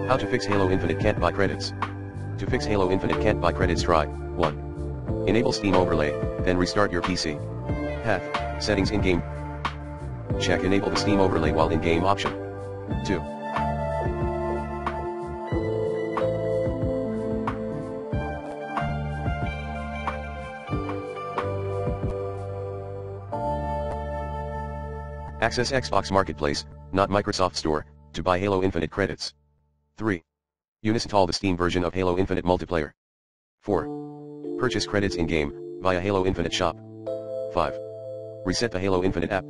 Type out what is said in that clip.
How to fix Halo Infinite can't buy credits. To fix Halo Infinite can't buy credits, try 1. Enable Steam overlay, then restart your PC. Path, settings in-game. Check enable the Steam overlay while in-game option. 2. Access Xbox Marketplace, not Microsoft Store, to buy Halo Infinite credits. 3. Uninstall the Steam version of Halo Infinite Multiplayer. 4. Purchase credits in-game, via Halo Infinite Shop. 5. Reset the Halo Infinite app.